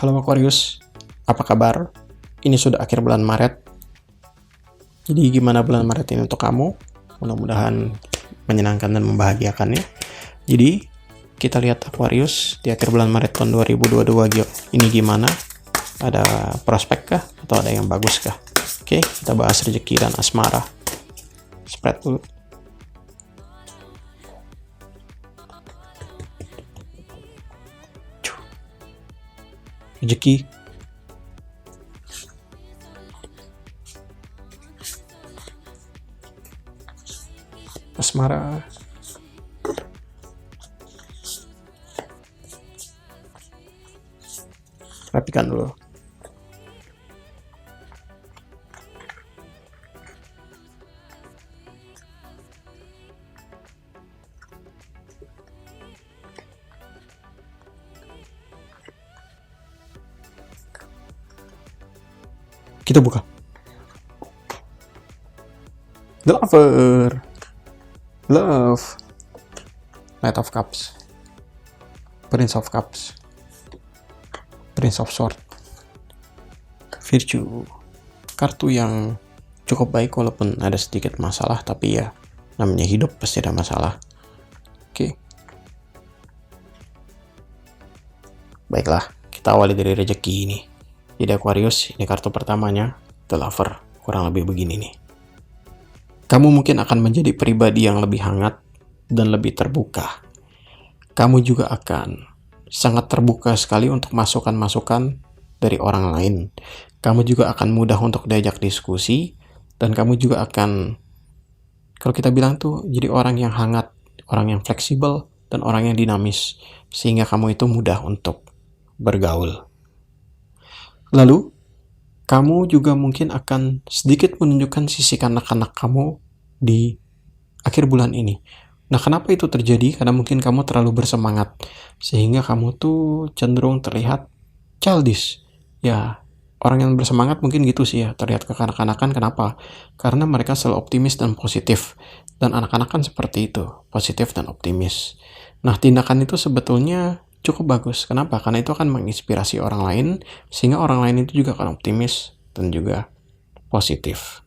Halo Aquarius, apa kabar? Ini sudah akhir bulan Maret. Jadi gimana bulan Maret ini untuk kamu? Mudah-mudahan menyenangkan dan membahagiakan ya. Jadi kita lihat Aquarius di akhir bulan Maret tahun 2022 ini gimana? Ada prospek kah? Atau ada yang bagus kah? Oke, kita bahas rezeki dan asmara. Spread dulu. Rezeki, asmara, rapikan dulu. Kita buka. The Lover, Love, Knight of Cups, Prince of Cups, Prince of Swords, Virtue. Kartu yang cukup baik walaupun ada sedikit masalah, tapi ya namanya hidup pasti ada masalah. Oke. Baiklah, kita awali dari rezeki ini. Jadi Aquarius, ini kartu pertamanya, The Lover. Kurang lebih begini nih. Kamu mungkin akan menjadi pribadi yang lebih hangat dan lebih terbuka. Kamu juga akan sangat terbuka sekali untuk masukan-masukan dari orang lain. Kamu juga akan mudah untuk diajak diskusi, dan kamu juga akan, kalau kita bilang tuh, jadi orang yang hangat, orang yang fleksibel, dan orang yang dinamis, sehingga kamu itu mudah untuk bergaul. Lalu, kamu juga mungkin akan sedikit menunjukkan sisi kanak-kanak kamu di akhir bulan ini. Nah, kenapa itu terjadi? Karena mungkin kamu terlalu bersemangat, sehingga kamu tuh cenderung terlihat childish. Ya, orang yang bersemangat mungkin gitu sih ya, terlihat kekanak-kanakan. Kenapa? Karena mereka selalu optimis dan positif. Dan anak-anak kan seperti itu, positif dan optimis. Nah, tindakan itu sebetulnya cukup bagus. Kenapa? Karena itu akan menginspirasi orang lain, sehingga orang lain itu juga akan optimis dan juga positif.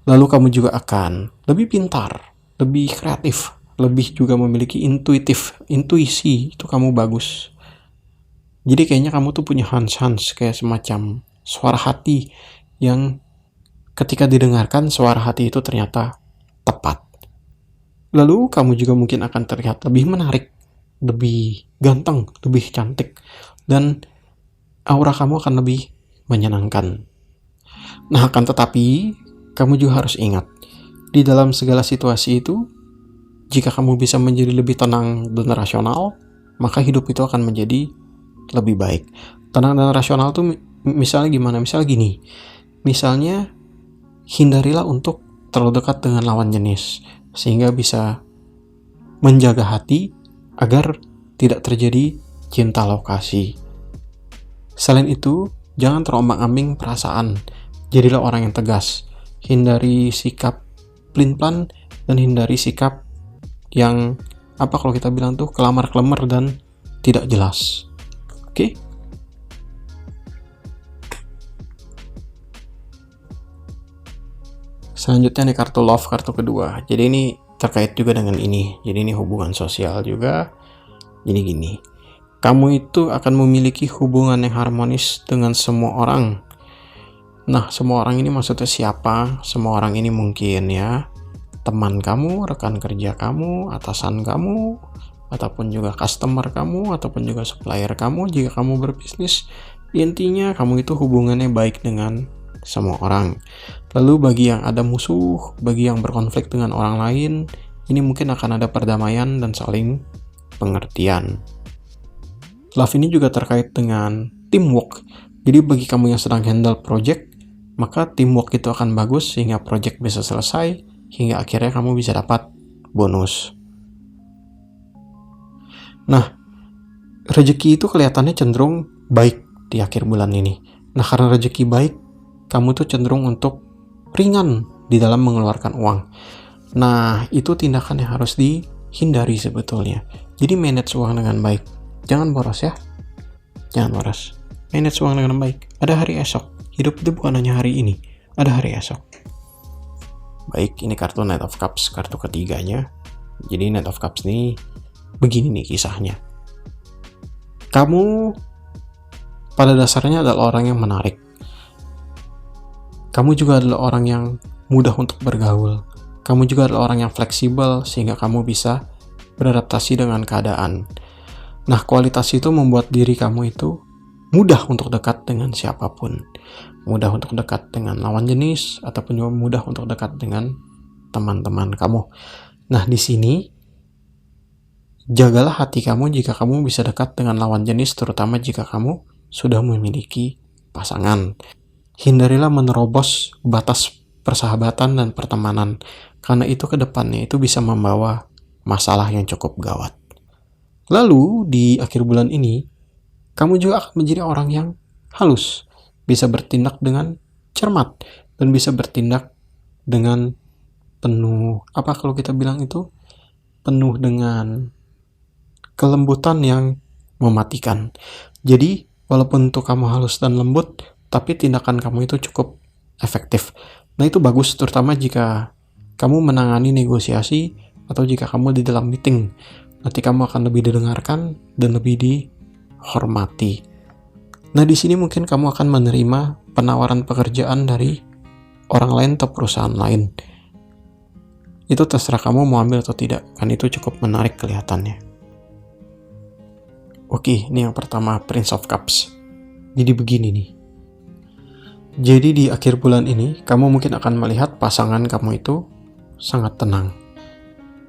Lalu kamu juga akan lebih pintar, lebih kreatif, lebih juga memiliki intuisi itu kamu bagus. Jadi kayaknya kamu tuh punya hunch kayak semacam suara hati yang ketika didengarkan suara hati itu ternyata tepat. Lalu kamu juga mungkin akan terlihat lebih menarik, lebih ganteng, lebih cantik, dan aura kamu akan lebih menyenangkan. Nah, akan tetapi, kamu juga harus ingat, di dalam segala situasi itu, jika kamu bisa menjadi lebih tenang dan rasional, maka hidup itu akan menjadi lebih baik. Tenang dan rasional tuh misalnya gimana? Misalnya gini, misalnya hindarilah untuk terlalu dekat dengan lawan jenis, sehingga bisa menjaga hati agar tidak terjadi cinta lokasi. Selain itu, jangan terombang-ambing perasaan. Jadilah orang yang tegas. Hindari sikap plin-plan dan hindari sikap yang kalau kita bilang tuh kelamar-kelemar dan tidak jelas. Oke? Selanjutnya nih kartu love, kartu kedua. Jadi ini terkait juga dengan ini. Jadi ini hubungan sosial juga. Jadi gini, kamu itu akan memiliki hubungan yang harmonis dengan semua orang. Nah, semua orang ini maksudnya siapa? Semua orang ini mungkin ya teman kamu, rekan kerja kamu, atasan kamu, ataupun juga customer kamu, ataupun juga supplier kamu jika kamu berbisnis. Intinya kamu itu hubungannya baik dengan semua orang. Lalu bagi yang ada musuh, bagi yang berkonflik dengan orang lain, ini mungkin akan ada perdamaian dan saling pengertian. Love ini juga terkait dengan teamwork. Jadi bagi kamu yang sedang handle project, maka teamwork itu akan bagus sehingga project bisa selesai, hingga akhirnya kamu bisa dapat bonus. Nah, rezeki itu kelihatannya cenderung baik di akhir bulan ini. Nah, karena rezeki baik, kamu tuh cenderung untuk ringan di dalam mengeluarkan uang. Nah, itu tindakan yang harus dihindari sebetulnya. Jadi manage uang dengan baik. Jangan boros ya. Jangan waras. Manage uang dengan baik. Ada hari esok. Hidup itu bukan hanya hari ini. Ada hari esok. Baik, ini kartu Knight of Cups, kartu ketiganya. Jadi Knight of Cups ini begini nih kisahnya. Kamu pada dasarnya adalah orang yang menarik. Kamu juga adalah orang yang mudah untuk bergaul. Kamu juga adalah orang yang fleksibel sehingga kamu bisa beradaptasi dengan keadaan. Nah, kualitas itu membuat diri kamu itu mudah untuk dekat dengan siapapun. Mudah untuk dekat dengan lawan jenis, ataupun juga mudah untuk dekat dengan teman-teman kamu. Nah, di sini, jagalah hati kamu jika kamu bisa dekat dengan lawan jenis, terutama jika kamu sudah memiliki pasangan. Hindarilah menerobos batas persahabatan dan pertemanan, karena itu ke depannya itu bisa membawa masalah yang cukup gawat. Lalu, di akhir bulan ini, kamu juga akan menjadi orang yang halus, bisa bertindak dengan cermat, dan bisa bertindak dengan penuh, kalau kita bilang itu, penuh dengan kelembutan yang mematikan. Jadi, walaupun untuk kamu halus dan lembut, tapi tindakan kamu itu cukup efektif. Nah, itu bagus, terutama jika kamu menangani negosiasi, atau jika kamu di dalam meeting. Nanti kamu akan lebih didengarkan dan lebih dihormati. Nah, di sini mungkin kamu akan menerima penawaran pekerjaan dari orang lain atau perusahaan lain. Itu terserah kamu mau ambil atau tidak, kan itu cukup menarik kelihatannya. Oke, ini yang pertama, Prince of Cups. Jadi begini nih. Jadi di akhir bulan ini, kamu mungkin akan melihat pasangan kamu itu sangat tenang.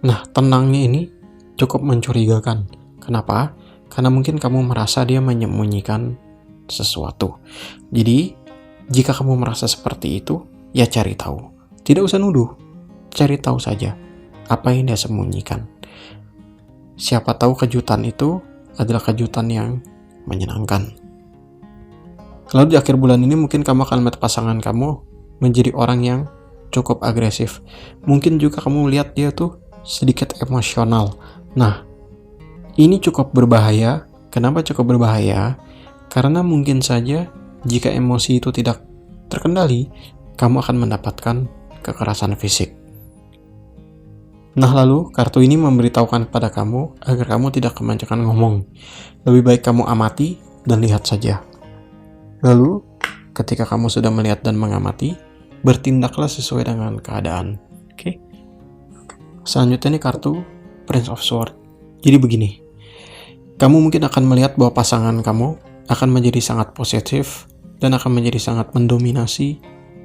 Nah, tenangnya ini cukup mencurigakan. Kenapa? Karena mungkin kamu merasa dia menyembunyikan sesuatu. Jadi, jika kamu merasa seperti itu, ya cari tahu. Tidak usah nuduh. Cari tahu saja apa yang dia sembunyikan. Siapa tahu kejutan itu adalah kejutan yang menyenangkan. Lalu di akhir bulan ini mungkin kamu akan melihat pasangan kamu menjadi orang yang cukup agresif. Mungkin juga kamu lihat dia tuh sedikit emosional. Nah, ini cukup berbahaya. Kenapa cukup berbahaya? Karena mungkin saja jika emosi itu tidak terkendali, kamu akan mendapatkan kekerasan fisik. Nah, lalu kartu ini memberitahukan kepada kamu agar kamu tidak kebanyakan ngomong. Lebih baik kamu amati dan lihat saja. Lalu, ketika kamu sudah melihat dan mengamati, bertindaklah sesuai dengan keadaan. Oke? Selanjutnya ini kartu Prince of Swords. Jadi begini, kamu mungkin akan melihat bahwa pasangan kamu akan menjadi sangat positif dan akan menjadi sangat mendominasi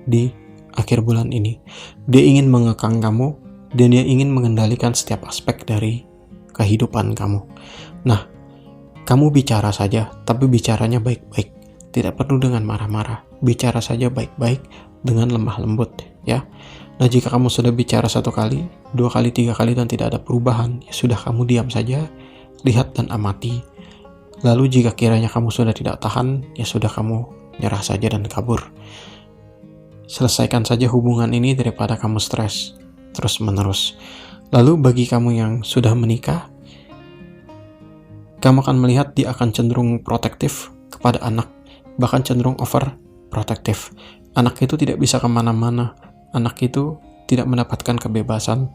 di akhir bulan ini. Dia ingin mengekang kamu dan dia ingin mengendalikan setiap aspek dari kehidupan kamu. Nah, kamu bicara saja, tapi bicaranya baik-baik. Tidak perlu dengan marah-marah. Bicara saja baik-baik dengan lemah lembut, ya. Nah, jika kamu sudah bicara 1 kali, 2 kali, 3 kali dan tidak ada perubahan, ya sudah, kamu diam saja, lihat dan amati. Lalu jika kiranya kamu sudah tidak tahan, ya sudah, kamu nyerah saja dan kabur. Selesaikan saja hubungan ini daripada kamu stres terus-menerus. Lalu bagi kamu yang sudah menikah, kamu akan melihat dia akan cenderung protektif kepada anak, bahkan cenderung overprotektif. Anak itu tidak bisa kemana-mana, anak itu tidak mendapatkan kebebasan.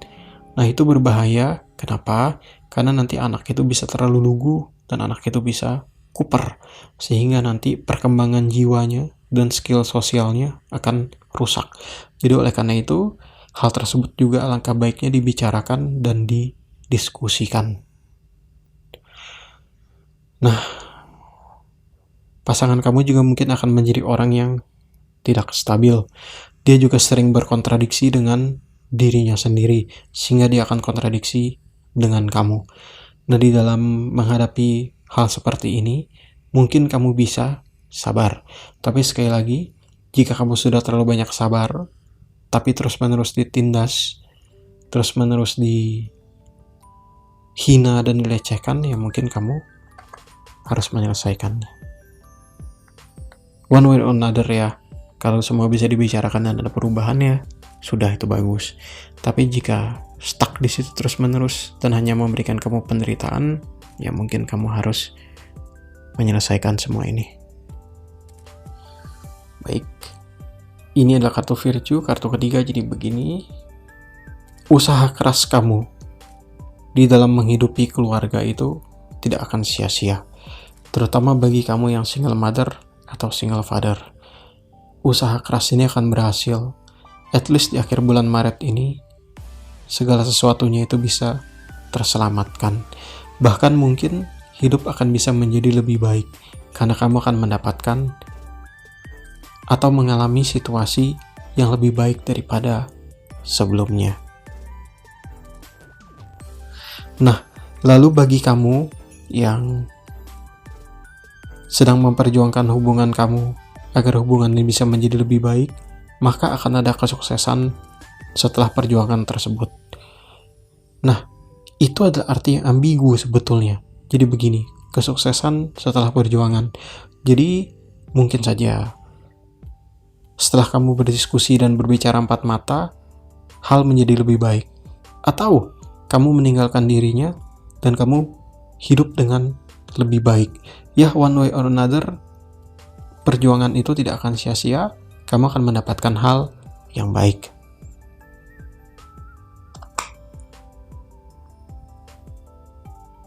Nah, itu berbahaya. Kenapa? Karena nanti anak itu bisa terlalu lugu dan anak itu bisa kuper, sehingga nanti perkembangan jiwanya dan skill sosialnya akan rusak. Jadi oleh karena itu, hal tersebut juga alangkah baiknya dibicarakan dan didiskusikan. Nah, pasangan kamu juga mungkin akan menjadi orang yang tidak stabil. Dia juga sering berkontradiksi dengan dirinya sendiri, sehingga dia akan kontradiksi dengan kamu. Nah, di dalam menghadapi hal seperti ini, mungkin kamu bisa sabar. Tapi sekali lagi, jika kamu sudah terlalu banyak sabar, tapi terus-menerus ditindas, terus-menerus dihina dan dilecehkan, ya mungkin kamu harus menyelesaikannya. One way or another, ya. Kalau semua bisa dibicarakan dan ada perubahannya, sudah, itu bagus. Tapi jika stuck di situ terus-menerus dan hanya memberikan kamu penderitaan, ya mungkin kamu harus menyelesaikan semua ini. Baik, ini adalah kartu Virtue, kartu ketiga. Jadi begini, usaha keras kamu di dalam menghidupi keluarga itu tidak akan sia-sia, terutama bagi kamu yang single mother atau single father. Usaha keras ini akan berhasil. At least di akhir bulan Maret ini, segala sesuatunya itu bisa terselamatkan. Bahkan mungkin hidup akan bisa menjadi lebih baik karena kamu akan mendapatkan atau mengalami situasi yang lebih baik daripada sebelumnya. Nah, lalu bagi kamu yang sedang memperjuangkan hubungan kamu agar hubungan ini bisa menjadi lebih baik, maka akan ada kesuksesan setelah perjuangan tersebut. Nah, itu adalah arti yang ambigu sebetulnya. Jadi begini, kesuksesan setelah perjuangan. Jadi mungkin saja setelah kamu berdiskusi dan berbicara empat mata, hal menjadi lebih baik. Atau kamu meninggalkan dirinya dan kamu hidup dengan lebih baik. Ya, one way or another, perjuangan itu tidak akan sia-sia. Kamu akan mendapatkan hal yang baik.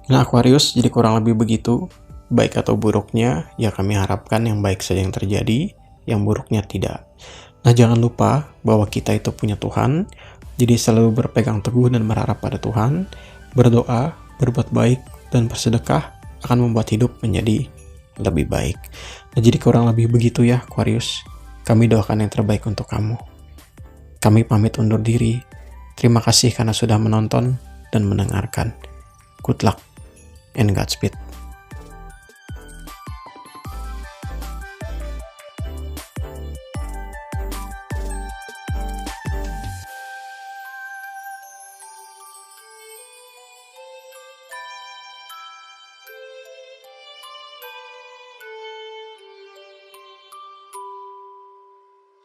Nah, Aquarius, jadi kurang lebih begitu. Baik atau buruknya, ya kami harapkan yang baik saja yang terjadi, yang buruknya tidak. Nah, jangan lupa bahwa kita itu punya Tuhan, jadi selalu berpegang teguh dan berharap pada Tuhan, berdoa, berbuat baik, dan bersedekah akan membuat hidup menjadi lebih baik. Nah, jadi kurang lebih begitu ya, Aquarius. Kami doakan yang terbaik untuk kamu. Kami pamit undur diri. Terima kasih karena sudah menonton dan mendengarkan. Good luck and Godspeed.